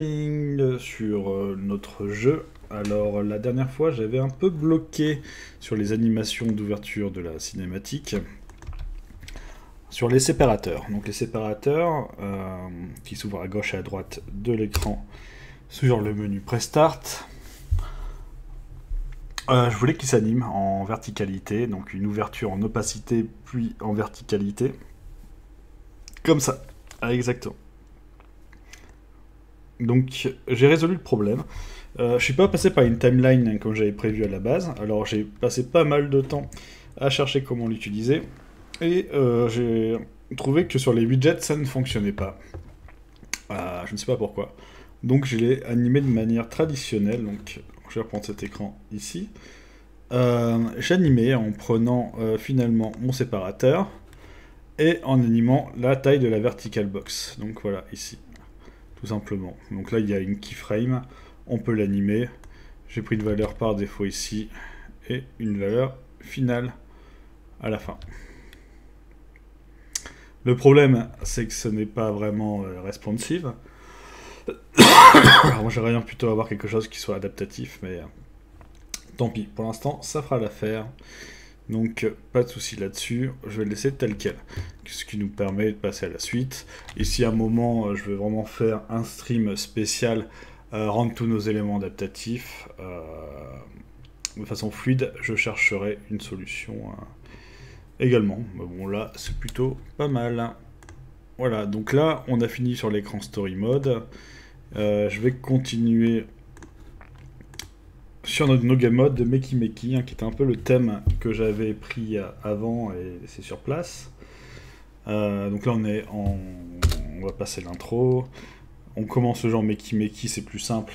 Sur notre jeu. Alors la dernière fois j'avais un peu bloqué sur les animations d'ouverture de la cinématique sur les séparateurs. Donc les séparateurs qui s'ouvrent à gauche et à droite de l'écran sur le menu Prestart. Je voulais qu'ils s'animent en verticalité, donc une ouverture en opacité puis en verticalité. Comme ça, exactement. Donc j'ai résolu le problème. Je suis pas passé par une timeline comme j'avais prévu à la base, alors j'ai passé pas mal de temps à chercher comment l'utiliser, et j'ai trouvé que sur les widgets ça ne fonctionnait pas. Je ne sais pas pourquoi. Donc je l'ai animé de manière traditionnelle, donc je vais reprendre cet écran ici. J'ai animé en prenant finalement mon séparateur, et en animant la taille de la vertical box. Donc voilà, ici. Tout simplement. Donc là, il y a une keyframe, on peut l'animer. J'ai pris une valeur par défaut ici, et une valeur finale à la fin. Le problème, c'est que ce n'est pas vraiment responsive. Alors moi, j'aimerais bien plutôt avoir quelque chose qui soit adaptatif, mais tant pis. Pour l'instant, ça fera l'affaire. Donc, pas de souci là-dessus. Je vais le laisser tel quel. Ce qui nous permet de passer à la suite. Et si à un moment, je veux vraiment faire un stream spécial, rendre tous nos éléments adaptatifs de façon fluide, je chercherai une solution également. Mais bon, là, c'est plutôt pas mal. Voilà, donc là, on a fini sur l'écran Story Mode. Je vais continuer sur notre No Game Mode de Meki Meki, qui était un peu le thème que j'avais pris avant et laissé sur place. Donc là on va passer l'intro. On commence le genre Meki Meki, c'est plus simple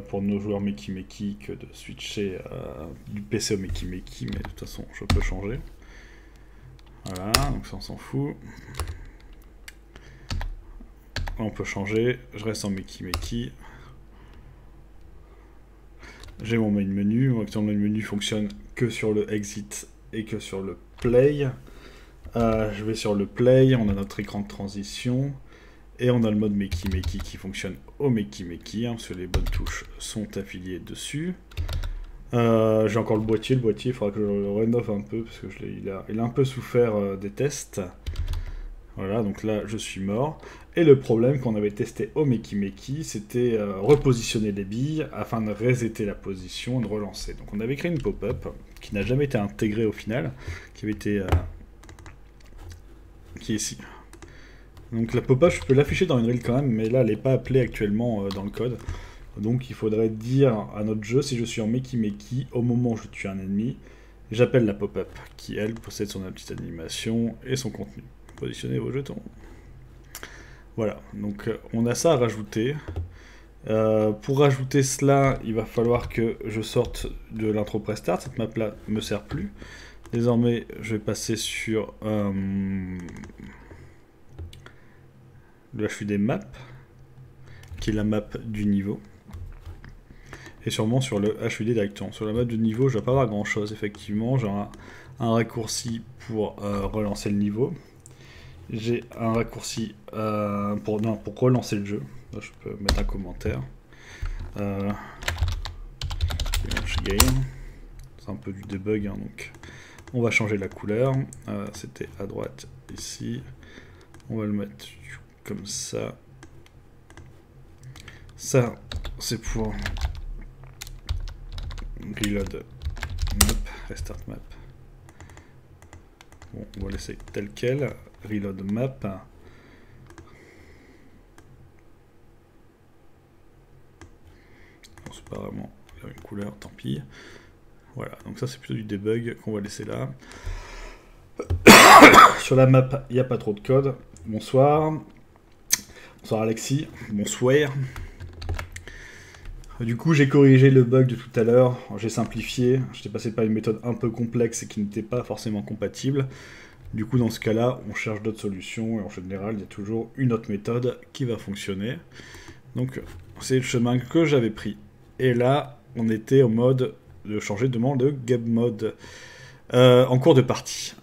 pour nos joueurs Meki Meki que de switcher du PC au Meki Meki, mais de toute façon je peux changer. Voilà, donc ça on s'en fout. Là, on peut changer, je reste en Meki Meki. J'ai mon main menu. Mon main menu fonctionne que sur le exit et que sur le play. Je vais sur le play, on a notre écran de transition. Et on a le mode Meki Meki qui fonctionne au Meki Meki, parce que les bonnes touches sont affiliées dessus. J'ai encore le boîtier. Le boîtier, il faudra que je le rénove un peu, parce qu'il a un peu souffert des tests. Voilà, donc là, je suis mort. Et le problème qu'on avait testé au Meki Meki, c'était repositionner les billes afin de resetter la position et de relancer. Donc on avait créé une pop-up qui n'a jamais été intégrée au final, qui avait été... qui est ici. Donc la pop-up, je peux l'afficher dans une reel quand même, mais là, elle n'est pas appelée actuellement dans le code. Donc il faudrait dire à notre jeu, si je suis en Meki Meki, au moment où je tue un ennemi, j'appelle la pop-up, qui elle possède son petite animation et son contenu. Positionnez vos jetons. Voilà, donc on a ça à rajouter. Pour rajouter cela, il va falloir que je sorte de l'intro Prestart. Cette map-là ne me sert plus. Désormais, je vais passer sur le HUD map, qui est la map du niveau. Et sûrement sur le HUD directement. Sur la map du niveau, je ne vais pas avoir grand-chose, effectivement. J'ai un raccourci pour relancer le niveau. J'ai un raccourci pour relancer le jeu. Là, je peux mettre un commentaire. Game. C'est un peu du debug, donc on va changer la couleur. C'était à droite ici. On va le mettre comme ça. Ça, c'est pour reload map, restart map. Bon, on va laisser tel quel. Reload map. Bon, c'est pas vraiment la même couleur, tant pis. Voilà, donc ça c'est plutôt du debug qu'on va laisser là. Sur la map, il n'y a pas trop de code. Bonsoir. Bonsoir Alexis. Bonsoir. Du coup, j'ai corrigé le bug de tout à l'heure. J'ai simplifié. J'étais passé par une méthode un peu complexe et qui n'était pas forcément compatible. Du coup, dans ce cas-là, on cherche d'autres solutions, et en général, il y a toujours une autre méthode qui va fonctionner. Donc, c'est le chemin que j'avais pris. Et là, on était au mode de changer de game mode en cours de partie.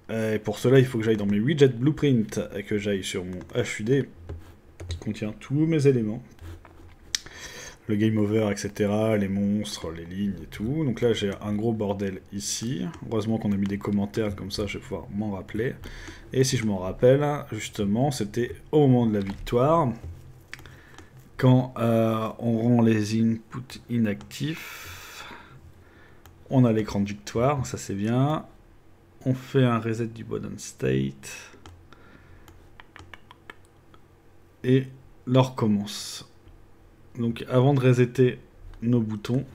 Et pour cela, il faut que j'aille dans mes widgets blueprint et que j'aille sur mon HUD qui contient tous mes éléments. le game over, etc., les monstres, les lignes et tout. Donc là, j'ai un gros bordel ici. Heureusement qu'on a mis des commentaires, comme ça, je vais pouvoir m'en rappeler. Et si je m'en rappelle, justement, c'était au moment de la victoire, quand on rend les inputs inactifs, on a l'écran de victoire, ça c'est bien. On fait un reset du bottom state. Et là, on recommence. Donc avant de resetter nos boutons,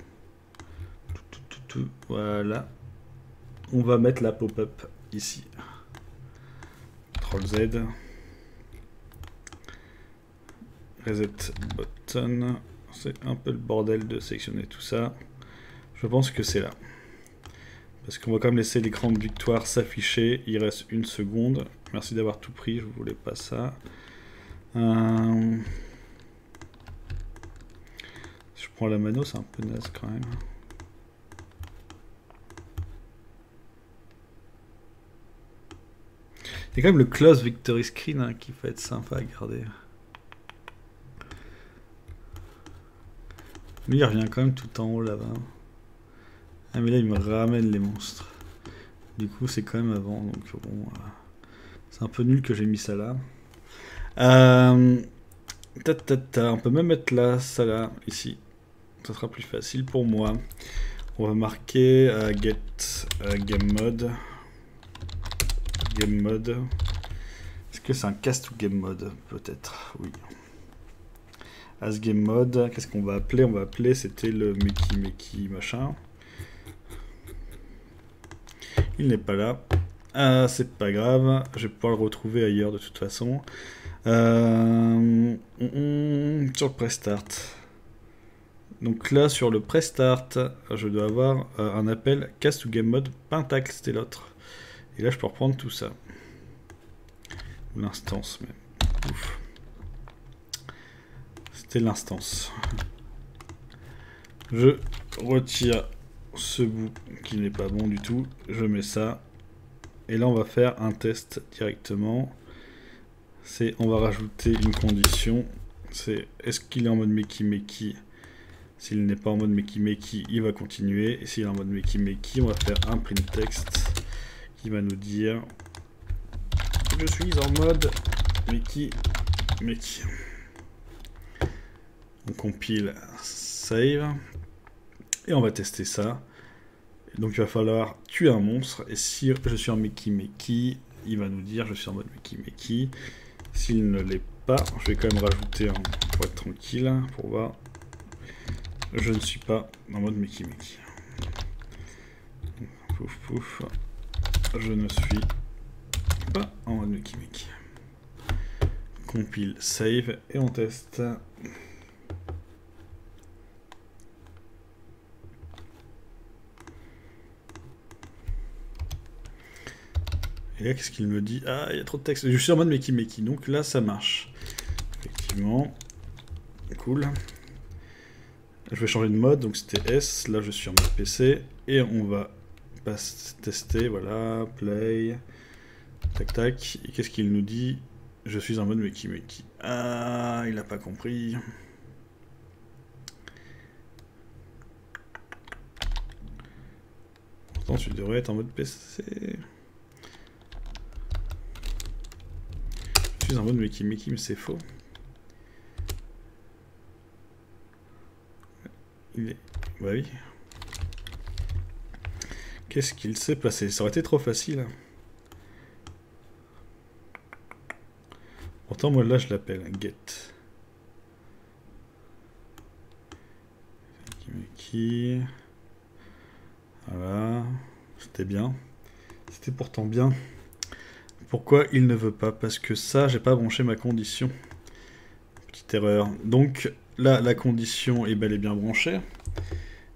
voilà, on va mettre la pop-up ici. CTRL Z. Reset button. C'est un peu le bordel de sectionner tout ça. Je pense que c'est là. Parce qu'on va quand même laisser l'écran de victoire s'afficher. Il reste 1 seconde. Merci d'avoir tout pris, je voulais pas ça. Je prends la mano, c'est un peu naze quand même. Il y a quand même le close victory screen hein, qui va être sympa à garder. Lui il revient quand même tout en haut là-bas. Ah mais là il me ramène les monstres. Du coup c'est quand même avant, donc bon... c'est un peu nul que j'ai mis ça là. On peut même mettre là, ça là, ici. Ça sera plus facile pour moi. On va marquer get game mode. Game mode. Est-ce que c'est un cast ou game mode? Peut-être, oui. As game mode, qu'est-ce qu'on va appeler? On va appeler, c'était le Meki machin. Il n'est pas là. Ah, c'est pas grave, je vais pouvoir le retrouver ailleurs de toute façon. Sur le prestart. Donc là, sur le prestart, je dois avoir un appel cast ou game mode pentacle, c'était l'autre. Et là, je peux reprendre tout ça. L'instance, même. Ouf. C'était l'instance. Je retire ce bout qui n'est pas bon du tout. Je mets ça. Et là, on va faire un test directement. C'est, on va rajouter une condition. C'est, est-ce qu'il est en mode Meki? S'il n'est pas en mode Meki, il va continuer. Et s'il est en mode Meki, on va faire un print text qui va nous dire je suis en mode Meki. On compile, save. Et on va tester ça. Donc il va falloir tuer un monstre. Et si je suis en Meki, il va nous dire je suis en mode Meki. S'il ne l'est pas, je vais quand même rajouter un pour être tranquille, pour voir. Je ne suis pas en mode Meki. Pouf pouf. Je ne suis pas en mode Meki. Compile, save et on teste. Et là, qu'est-ce qu'il me dit? Ah, il y a trop de texte. Je suis en mode Meki. Donc là, ça marche. Effectivement. Cool. Je vais changer de mode. Donc c'était S. Là, je suis en mode PC. Et on va tester. Voilà. Play. Tac, tac. Et qu'est-ce qu'il nous dit? Je suis en mode Meki. Ah, il n'a pas compris. Pourtant, tu devrais être en mode PC. Je suis en mode Meki, mais c'est faux. Il est... Bah oui. Qu'est-ce qu'il s'est passé? Ça aurait été trop facile. Pourtant, moi, là, je l'appelle get. Meki. Voilà. C'était bien. C'était pourtant bien. Pourquoi il ne veut pas? Parce que ça, j'ai pas branché ma condition. Petite erreur. Donc là, la condition est bel et bien branchée.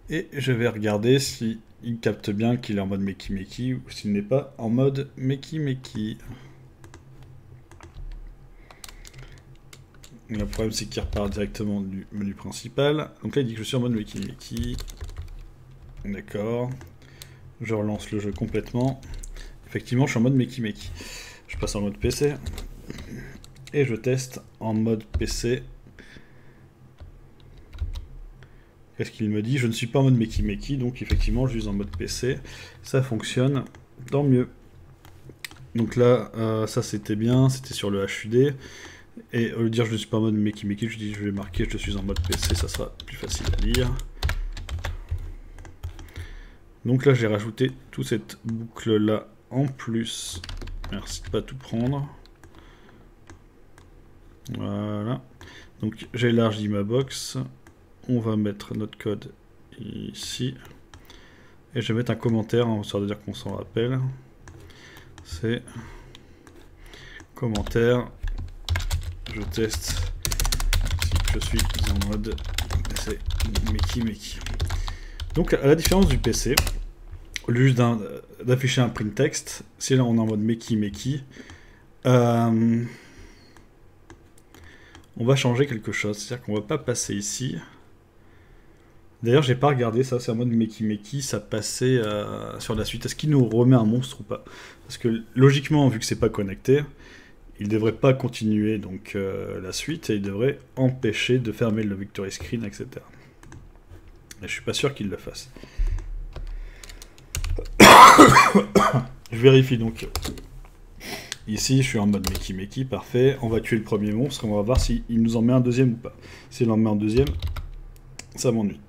Et je vais regarder si il capte bien qu'il est en mode Meki ou s'il n'est pas en mode Meki. Le problème, c'est qu'il repart directement du menu principal. Donc là, il dit que je suis en mode Meki. D'accord. Je relance le jeu complètement. Effectivement, je suis en mode Meki. Je passe en mode PC. Et je teste en mode PC. Qu'est-ce qu'il me dit? Je ne suis pas en mode Meki, donc effectivement je suis en mode PC. Ça fonctionne, tant mieux. Donc là, ça c'était bien, c'était sur le HUD. Et au lieu de dire je ne suis pas en mode Meki, je dis je vais marquer je suis en mode PC, ça sera plus facile à lire. Donc là j'ai rajouté toute cette boucle là en plus. Merci de pas tout prendre. Voilà. Donc j'ai élargi ma box. On va mettre notre code ici. Et je vais mettre un commentaire, hein, histoire de dire qu'on s'en rappelle. C'est commentaire. Je teste si je suis en mode PC Meki. Donc à la différence du PC, au lieu juste d'afficher un print text, si là on est en mode Meki, on va changer quelque chose. C'est-à-dire qu'on va pas passer ici. D'ailleurs, j'ai pas regardé ça, c'est en mode Meki, ça passait sur la suite. Est-ce qu'il nous remet un monstre ou pas? Parce que logiquement, vu que c'est pas connecté, il devrait pas continuer donc la suite et il devrait empêcher de fermer le victory screen, etc. Et je suis pas sûr qu'il le fasse. Je vérifie donc. Ici, je suis en mode Meki, parfait. On va tuer le premier monstre et on va voir s'il nous en met un deuxième ou pas. S'il en met un deuxième, ça m'ennuie.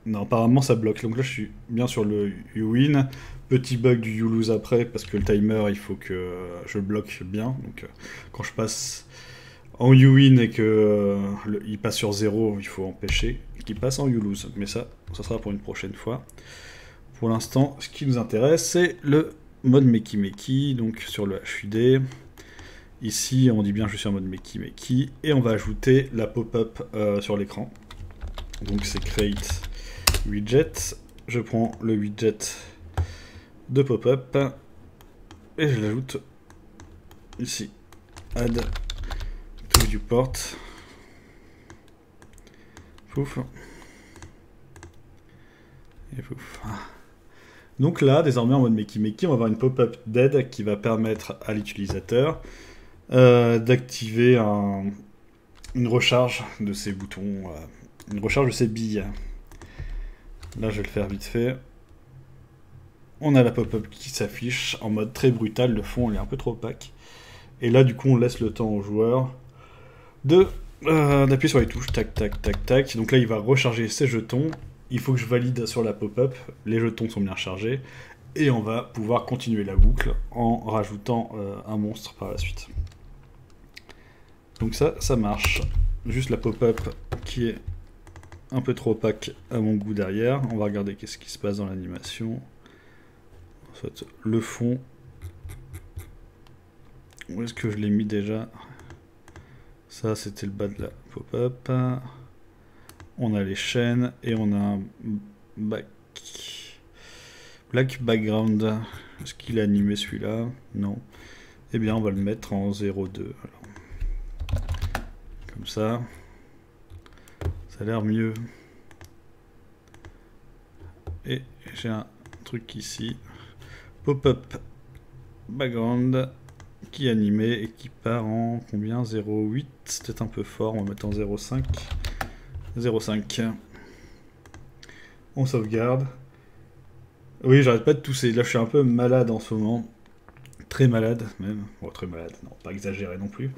Non, apparemment ça bloque. Donc là, je suis bien sur le you-win. Petit bug du you-lose après, parce que le timer, il faut que je bloque bien. Donc quand je passe en you-win et que il passe sur 0, il faut empêcher qu'il passe en you-lose. Mais ça sera pour une prochaine fois. Pour l'instant, ce qui nous intéresse, c'est le mode Meki, donc sur le HUD. Ici, on dit bien je suis en mode Meki, et on va ajouter la pop-up sur l'écran. Donc c'est create widget. Je prends le widget de pop-up et je l'ajoute ici. Add to viewport. Pouf. Et pouf. Donc là, désormais en mode Meki, on va avoir une pop-up dead qui va permettre à l'utilisateur d'activer une recharge de ses boutons, une recharge de ses billes. Là, je vais le faire vite fait. On a la pop-up qui s'affiche en mode très brutal, le fond il est un peu trop opaque. Et là, du coup, on laisse le temps au joueur d'appuyer sur les touches, tac, tac, tac, tac. Donc là, il va recharger ses jetons. Il faut que je valide sur la pop-up, les jetons sont bien chargés, et on va pouvoir continuer la boucle en rajoutant un monstre par la suite. Donc ça marche. Juste la pop-up qui est un peu trop opaque à mon goût derrière. On va regarder qu'est-ce qui se passe dans l'animation. En fait, le fond. Où est-ce que je l'ai mis déjà? Ça, c'était le bas de la pop-up. On a les chaînes et on a un black background. Est-ce qu'il est animé celui-là? Non. Eh bien, on va le mettre en 0,2. Comme ça. Ça a l'air mieux. Et j'ai un truc ici. Pop-up background qui est animé et qui part en combien? 0,8. C'est peut-être un peu fort. On va mettre en 0,5. 0,5. On sauvegarde. Oui, j'arrête pas de tousser. Là, je suis un peu malade en ce moment. Très malade, même. Bon, très malade. Non, pas exagéré non plus.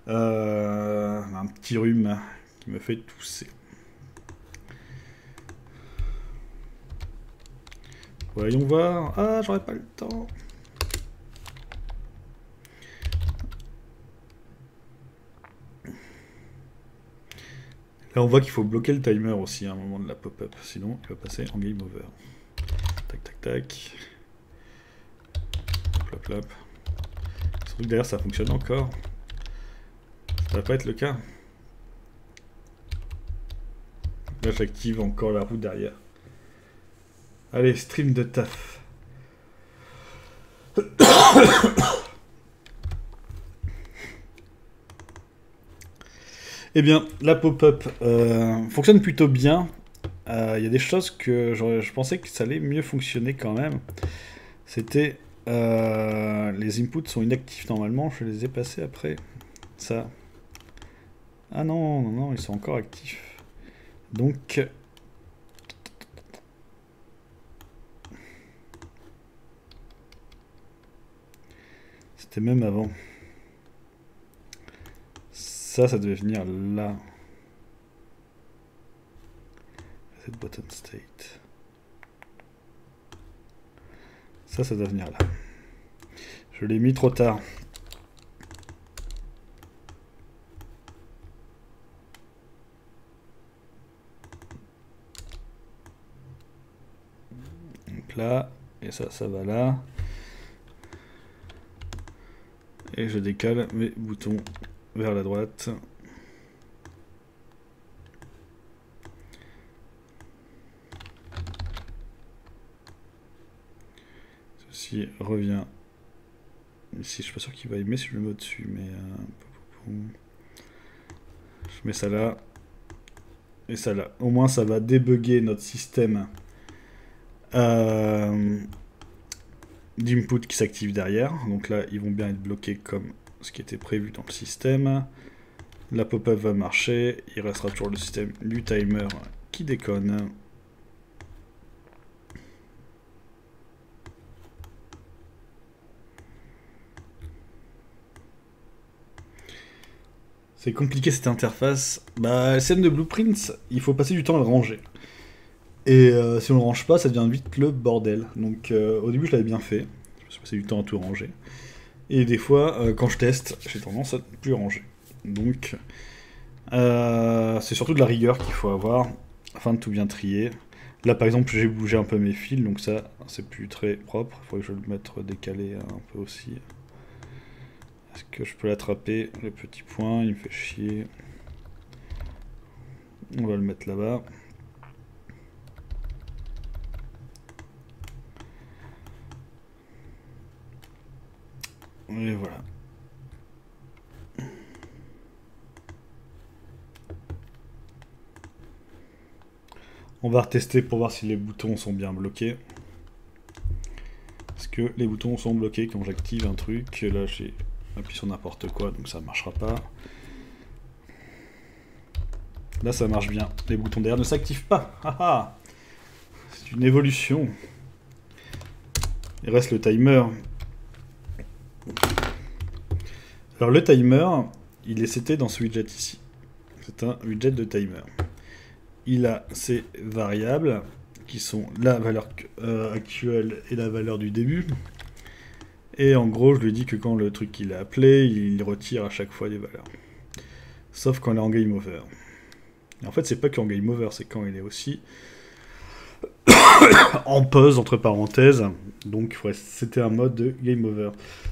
Un petit rhume qui me fait tousser. Voyons voir. Ah, j'aurais pas le temps. Là, on voit qu'il faut bloquer le timer aussi à un moment de la pop-up, sinon il va passer en game over. Tac, tac, tac. Plop, plop. Ce truc derrière, ça fonctionne encore. Ça va pas être le cas. Là, j'active encore la roue derrière. Allez, stream de taf. Eh bien, la pop-up fonctionne plutôt bien. Il y a des choses que je pensais que ça allait mieux fonctionner quand même. C'était... les inputs sont inactifs normalement, je les ai passés après. Ça. Ah non, non, non, ils sont encore actifs. Donc, c'était même avant. Ça devait venir là. Cette button state. Ça doit venir là. Je l'ai mis trop tard. Donc là, et ça va là. Et je décale mes boutons vers la droite. Ceci revient ici. Je suis pas sûr qu'il va aimer si je le mets au-dessus, mais je mets ça là et ça là. Au moins, ça va débugger notre système d'input qui s'active derrière. Donc là, ils vont bien être bloqués comme ce qui était prévu dans le système. La pop-up va marcher. Il restera toujours le système du timer qui déconne. C'est compliqué cette interface. Bah, le système de blueprints, il faut passer du temps à le ranger. Et si on le range pas, ça devient vite le bordel. Donc au début, je l'avais bien fait. Je me suis passé du temps à tout ranger. Et des fois, quand je teste, j'ai tendance à ne plus ranger. Donc, c'est surtout de la rigueur qu'il faut avoir afin de tout bien trier. Là, par exemple, j'ai bougé un peu mes fils, donc ça, c'est plus très propre. Il faudrait que je le mette décalé un peu aussi. Est-ce que je peux l'attraper? Le petit point, il me fait chier. On va le mettre là-bas. Et voilà. On va retester pour voir si les boutons sont bien bloqués. Est-ce que les boutons sont bloqués quand j'active un truc? Là, j'ai appuyé sur n'importe quoi, donc ça ne marchera pas. Là, ça marche bien. Les boutons derrière ne s'activent pas. C'est une évolution. Il reste le timer. Alors le timer, il est seté dans ce widget ici. C'est un widget de timer. Il a ses variables qui sont la valeur actuelle et la valeur du début. Et en gros, je lui dis que quand le truc qu'il a appelé, il retire à chaque fois des valeurs. Sauf quand il est en game over. Et en fait, c'est pas qu'en game over, c'est quand il est aussi en pause, entre parenthèses. Donc, ouais, c'était un mode de game over.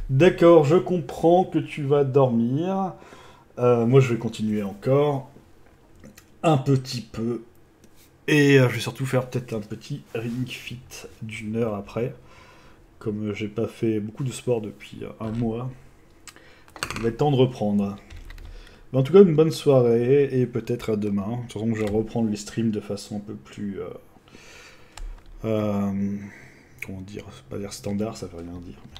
D'accord, je comprends que tu vas dormir. Moi, je vais continuer encore un petit peu. Et je vais surtout faire peut-être un petit ring fit d'une heure après. Comme j'ai pas fait beaucoup de sport depuis un mois, il va être temps de reprendre. Mais en tout cas, une bonne soirée et peut-être à demain. De toute façon, je vais reprendre les streams de façon un peu plus... comment dire? Pas dire standard, ça veut rien dire. Mais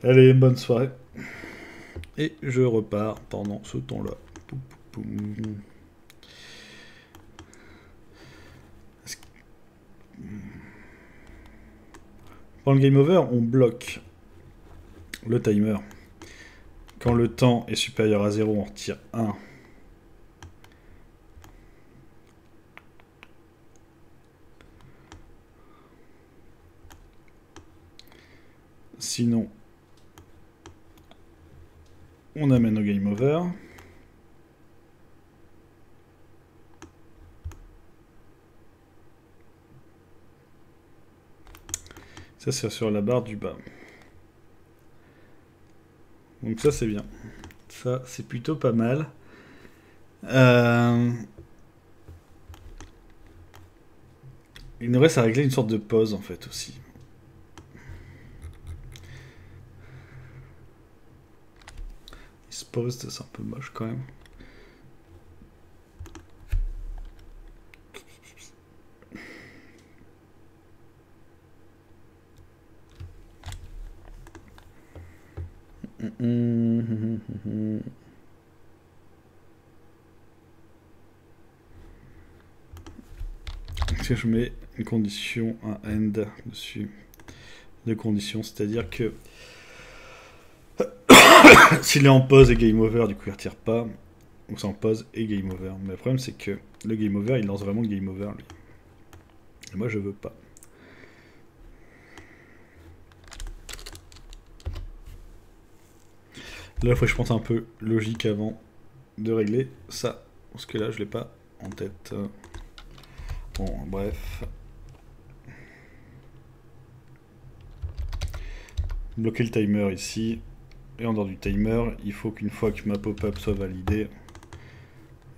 voilà. Allez, bonne soirée. Et je repars pendant ce temps-là. Pendant le game over, on bloque le timer. Quand le temps est supérieur à 0, on retire 1. Sinon, on amène au game over. Ça, c'est sur la barre du bas. Donc ça, c'est bien. Ça, c'est plutôt pas mal. Il nous reste à régler une sorte de pause, en fait, aussi. Il se pose, c'est un peu moche, quand même. que je mets une condition, un end dessus de condition, c'est-à-dire que s'il est en pause et game over, du coup il retire pas, ou c'est en pause et game over. Mais le problème c'est que le game over, il lance vraiment le game over lui. Et moi je veux pas. Là il faut que je pense un peu logique avant de régler ça, parce que là je l'ai pas en tête. Bon bref. Bloquer le timer ici. Et en dehors du timer, il faut qu'une fois que ma pop-up soit validée,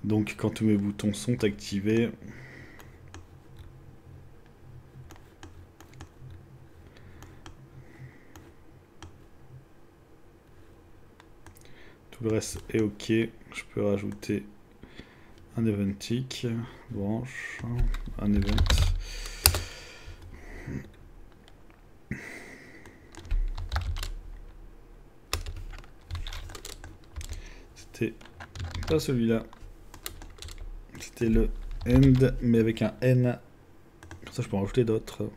donc quand tous mes boutons sont activés, tout le reste est ok. Je peux rajouter un event tick, branche, un event. C'était pas celui-là. C'était le end, mais avec un N. Comme ça, je peux en rajouter d'autres.